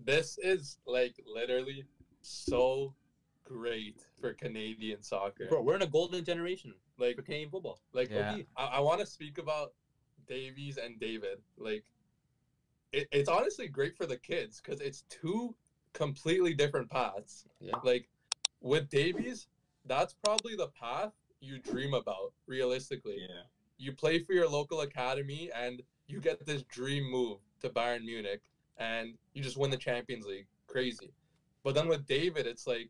this is like literally so great for Canadian soccer. Bro, we're in a golden generation Like, for Canadian football. like Yeah. okay, I want to speak about Davies and David. Like, it's honestly great for the kids because it's two completely different paths. Yeah. Like, with Davies, that's probably the path you dream about, realistically. Yeah. You play for your local academy and you get this dream move to Bayern Munich and you just win the Champions League. Crazy. But then with David, it's like,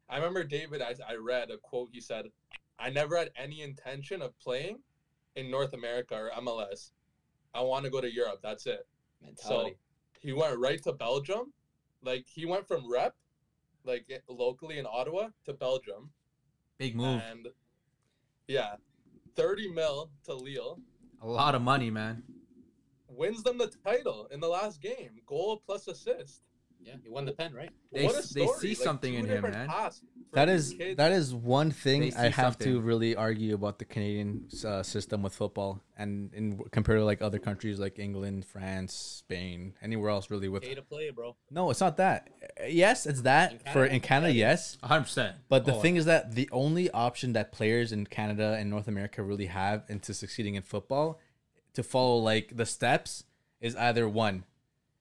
I remember David, I read a quote, he said, I never had any intention of playing in North America or MLS. I want to go to Europe. That's it. Mentality. So he went right to Belgium. Like, he went from rep, like locally in Ottawa, to Belgium. Big move. And yeah, 30 mil to Lille. A lot of money, man. Wins them the title in the last game. Goal plus assist. Yeah, he won the pen, right? They What a they story. see Like, something two in him, different man. paths for That these is kids. that is one They thing see I have to something. really argue about the Canadian system with football, and compared to like other countries like England, France, Spain, anywhere else really. With Pay to play, bro. no, it's not that. Yes, it's that in Canada, yes. 100%. But the thing is that the only option that players in Canada and North America really have into succeeding in football, to follow like the steps, is either one,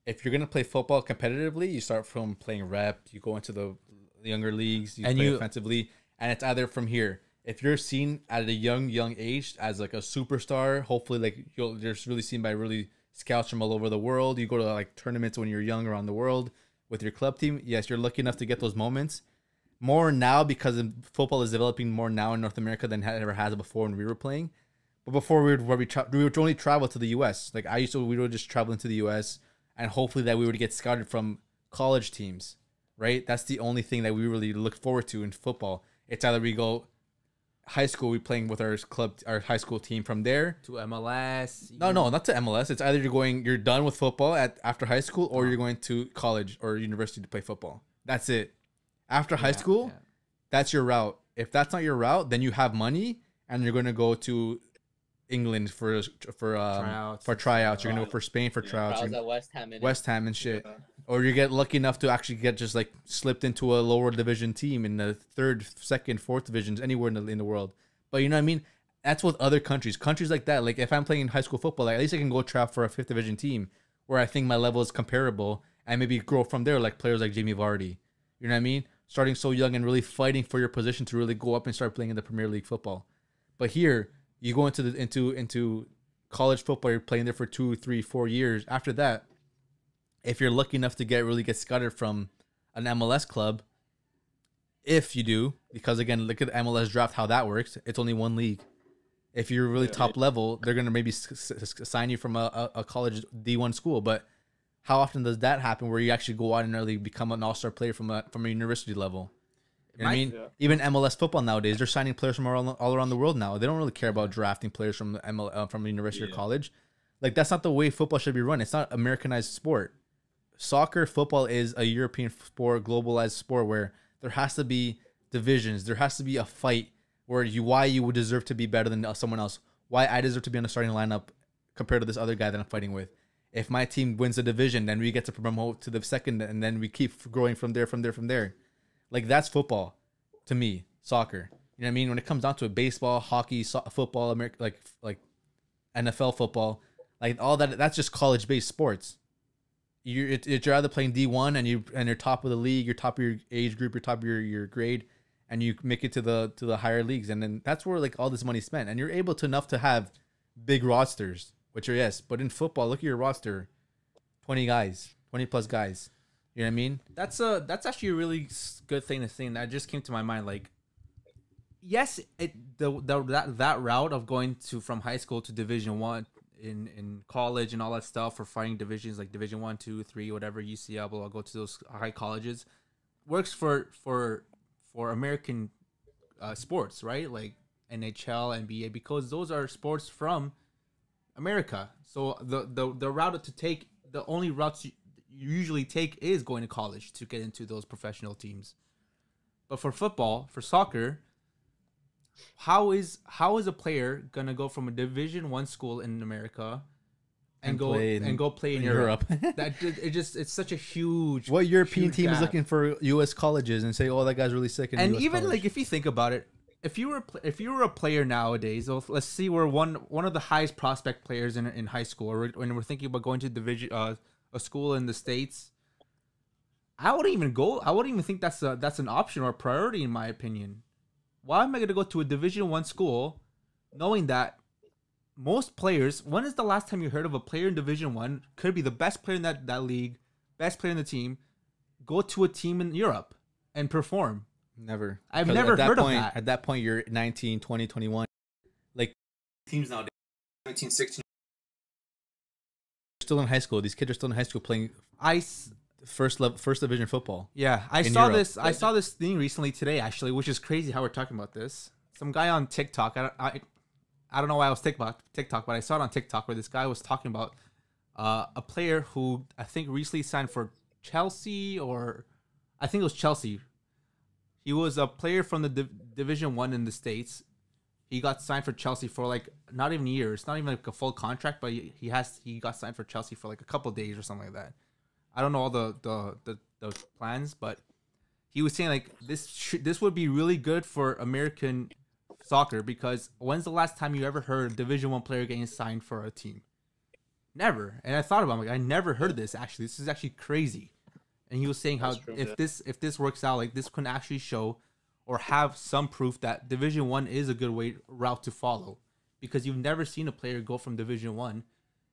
if you're gonna play football competitively, you start from playing rep, you go into the younger leagues, you play offensively, and it's either from here. If you're seen at a young age as like a superstar, hopefully like you're just really seen by really scouts from all over the world. You go to like tournaments when you're young around the world with your club team. Yes, you're lucky enough to get those moments. More now because football is developing more now in North America than it ever has before when we were playing. But before we would only travel to the U.S. Like we would just travel into the U.S. and hopefully that we would get scouted from college teams, right? That's the only thing that we really look forward to in football. It's either we go high school, we playing with our high school team from there To MLS. No, not to MLS. It's either you're done with football after high school, or you're going to college or university to play football. That's it. After high school, that's your route. If that's not your route, then you have money and you're going to go to England for tryouts. You're going to go for Spain for tryouts. Trials at West Ham. West Ham and shit. Or you get lucky enough to actually get just like slipped into a lower division team in the third, second, fourth divisions anywhere in the world. But you know what I mean? That's with other countries. Countries like that. Like if I'm playing high school football, like, at least I can go trap for a fifth division team where I think my level is comparable and maybe grow from there, like players like Jamie Vardy. You know what I mean? Starting so young and really fighting for your position to really go up and start playing in the Premier League football. But here, you go into college football, you're playing there for 2, 3, 4 years. After that, if you're lucky enough to get scouted from an MLS club, if you do, because again, look at the MLS draft, how that works. It's only one league. If you're really top level, they're going to maybe sign you from a college D1 school. But how often does that happen where you actually go out and really become an all-star player from a university level? You know what I mean? Yeah. Even MLS football nowadays, they're signing players from all around the world now. They don't really care about drafting players from from university or college. Like, that's not the way football should be run. It's not Americanized sport. Soccer, football is a European sport, globalized sport where there has to be divisions. There has to be a fight where why you would deserve to be better than someone else. Why I deserve to be on the starting lineup compared to this other guy that I'm fighting with. If my team wins the division, then we get to promote to the second, and then we keep growing from there. Like, that's football to me, soccer. You know what I mean? When it comes down to it, baseball, hockey, football, like NFL football, like all that, that's just college-based sports. You're either playing D1 and you're top of the league, you're top of your age group, you're top of your grade, and you make it to the higher leagues, and then that's where like all this money's spent, and you're able to enough to have big rosters, which are but in football, look at your roster, 20 plus guys. You know what I mean? That's actually a really good thing to think. That just came to my mind. Like, yes, that route of going from high school to Division 1 in college and all that stuff, for fighting divisions like Division 1, 2, 3, whatever, UCL, but I'll go to those high colleges, works for American sports, right? Like NHL, NBA, because those are sports from America. So the route to take, the only routes you usually take is going to college to get into those professional teams. But for football, for soccer, how is a player gonna go from a Division 1 school in America and go play in Europe. It's such a huge. What European huge team is gap. looking for U.S. colleges and say, "Oh, that guy's really sick." In And US even college. like if you think about it, if you were a player nowadays, well, let's see, we're one of the highest prospect players in high school, or when we're thinking about going to a school in the States. I wouldn't even think that's an option or a priority in my opinion. Why am I going to go to a Division 1 school knowing that most players, when is the last time you heard of a player in Division 1, could be the best player in that league, best player in the team, go to a team in Europe and perform? Never. I've 'Cause never at that heard point, of that. At that point, you're 19, 20, 21. Like, Teams nowadays, 17, 16. still in high school. These kids are still in high school playing first division football. Yeah, I in saw Europe. this. I saw this thing recently today, actually, which is crazy how we're talking about this. Some guy on TikTok. I don't know why I was TikTok, but I saw it on TikTok where this guy was talking about a player who I think recently signed for Chelsea, or I think it was Chelsea. He was a player from the Division 1 in the States. He got signed for Chelsea for like not even years, not even like a full contract, but he got signed for Chelsea for like a couple of days or something like that. I don't know all the plans, but he was saying like this would be really good for American soccer, because when's the last time you ever heard a Division 1 player getting signed for a team? Never. And I thought about it, like I never heard of this actually. This is actually crazy. And he was saying how if this works out, like this can actually show or have some proof that Division 1 is a good route to follow, because you've never seen a player go from Division 1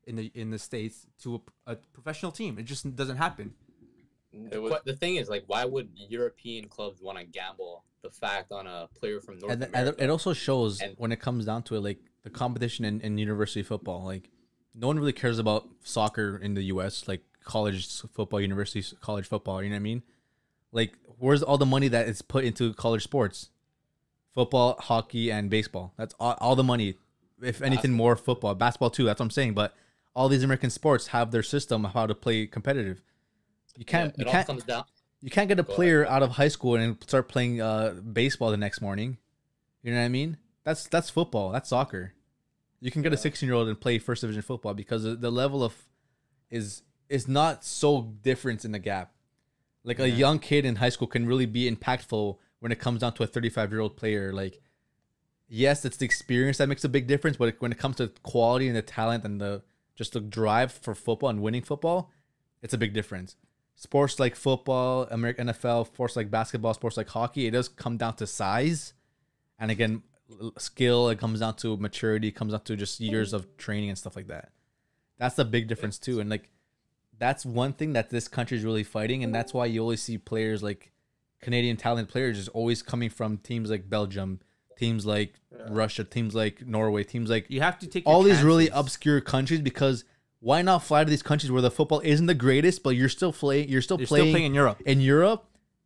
in the States to a professional team. It just doesn't happen. The thing is, like, why would European clubs want to gamble the fact on a player from North And America? it also shows when it comes down to it, like the competition in university football. Like, no one really cares about soccer in the U.S. Like college football, university college football. You know what I mean? Like, where's all the money that is put into college sports? Football, hockey, and baseball. That's all the money. If anything, more football, basketball too. That's what I'm saying. But all these American sports have their system of how to play competitive. You can't get a player out of high school and start playing baseball the next morning. You know what I mean? That's football. That's soccer. You can get a 16-year-old and play first division football because the level of is not so different in the gap. Like a young kid in high school can really be impactful when it comes down to a 35-year-old player. Like, yes, it's the experience that makes a big difference, but when it comes to quality and the talent and the drive for football and winning football, it's a big difference. Sports like football, American NFL, sports like basketball, sports like hockey, it does come down to size. And again, skill, it comes down to maturity, it comes down to just years of training and stuff like that. That's the big difference too. And like, that's one thing that this country is really fighting. And that's why you always see players like Canadian talent players is always coming from teams like Belgium, teams like Russia, teams like Norway, teams like You have to take all your these really chances. obscure countries, because why not fly to these countries where the football isn't the greatest, but you're still playing playing in Europe. In Europe,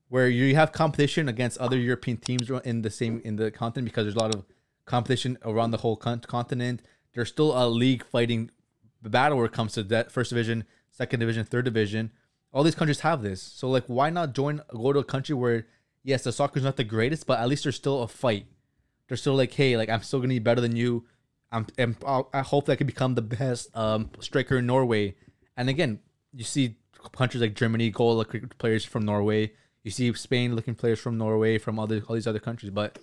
where you have competition against other European teams in the continent, because there's a lot of competition around the whole continent. There's still a league fighting battle where it comes to that first division, second division, third division. All these countries have this. So like, why not go to a country where, yes, the soccer's not the greatest, but at least there's still a fight. They're still like, hey, like I'm still gonna be better than you. I hope that I can become the best striker in Norway. And again, you see countries like Germany go look at players from Norway. You see Spain looking players from Norway, from all these other countries, but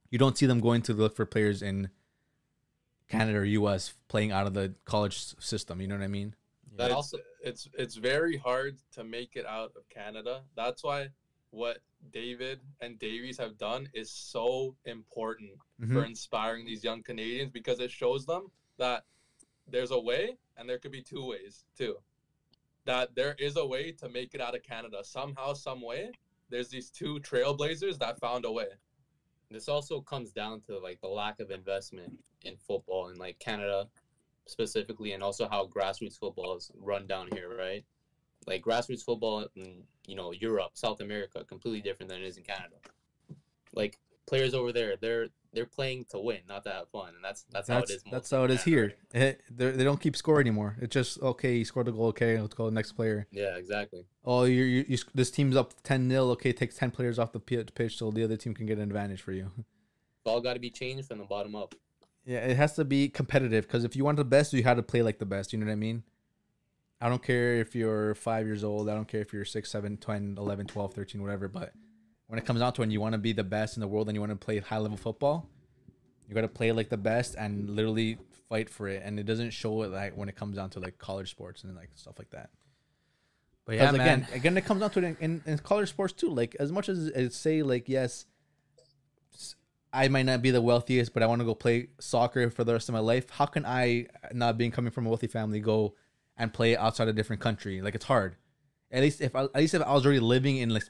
you don't see them going to look for players in Canada or US playing out of the college system. You know what I mean? That also, It's very hard to make it out of Canada. That's why what David and Davies have done is so important for inspiring these young Canadians, because it shows them that there's a way, and there could be two ways too. That there is a way to make it out of Canada somehow, some way. There's these two trailblazers that found a way. this also comes down to like the lack of investment in football in like Canada specifically, and also how grassroots football is run down here, right? Like grassroots football in, you know, Europe, South America, completely different than it is in Canada. Like players over there, they're playing to win, not to have fun, and that's how it is. That's how it is here. They don't keep score anymore. It's just, okay, you scored a goal. Okay, let's go to the next player. Yeah, exactly. Oh, you this team's up 10-0. Okay, takes 10 players off the pitch so the other team can get an advantage for you. It's all got to be changed from the bottom up. Yeah, it has to be competitive because if you want the best, you have to play like the best. You know what I mean? I don't care if you're 5 years old. I don't care if you're 6, 7, 10, 11, 12, 13, whatever. But when it comes down to when you want to be the best in the world and you want to play high level football, you got to play like the best and literally fight for it. And it doesn't show it like when it comes down to like college sports and like stuff like that. But yeah, again, it comes down to it in college sports too. Like as much as it say like, yes, I might not be the wealthiest, but I want to go play soccer for the rest of my life. How can I, not being coming from a wealthy family, go and play outside a different country? Like it's hard. At least if I was already living in like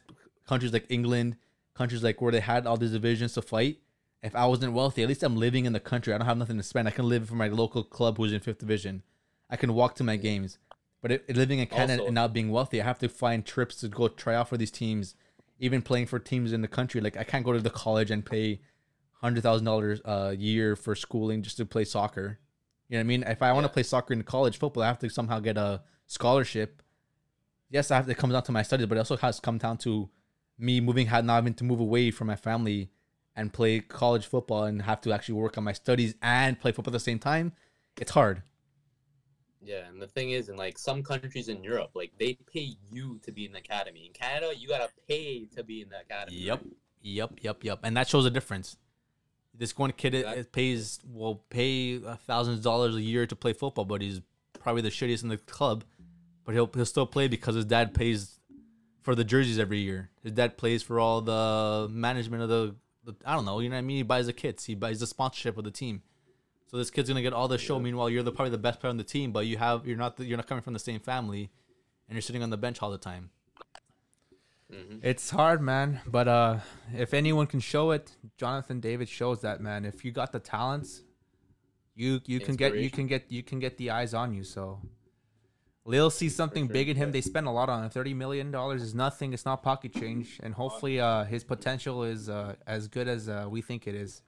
countries like England, countries like where they had all these divisions to fight. If I wasn't wealthy, at least I'm living in the country. I don't have nothing to spend. I can live for my local club who's in 5th division. I can walk to my games. But living in Canada and not being wealthy, I have to find trips to go try out for these teams. Even playing for teams in the country, like I can't go to the college and pay $100,000 a year for schooling just to play soccer. You know what I mean? If I want to play soccer in college football, I have to somehow get a scholarship. Yes, it comes down to my studies, but it also has to come down to me having to move away from my family and play college football and have to actually work on my studies and play football at the same time. It's hard. Yeah, and the thing is, in like some countries in Europe, like they pay you to be in the academy. In Canada, you gotta pay to be in the academy. Yep. And that shows a difference. This one kid will pay $1,000 a year to play football, but he's probably the shittiest in the club. But he'll still play because his dad pays for the jerseys every year. His dad pays for all the management of the I don't know, you know what I mean? He buys the kits, he buys the sponsorship of the team. So this kid's gonna get all the show. Meanwhile, you're probably the best player on the team, but you're not coming from the same family, and you're sitting on the bench all the time. It's hard, man. But if anyone can show it, Jonathan David shows that, man. If you got the talents, you can get the eyes on you. So Lille sees something big in him. They spend a lot on him. $30 million is nothing. It's not pocket change, and hopefully his potential is as good as we think it is.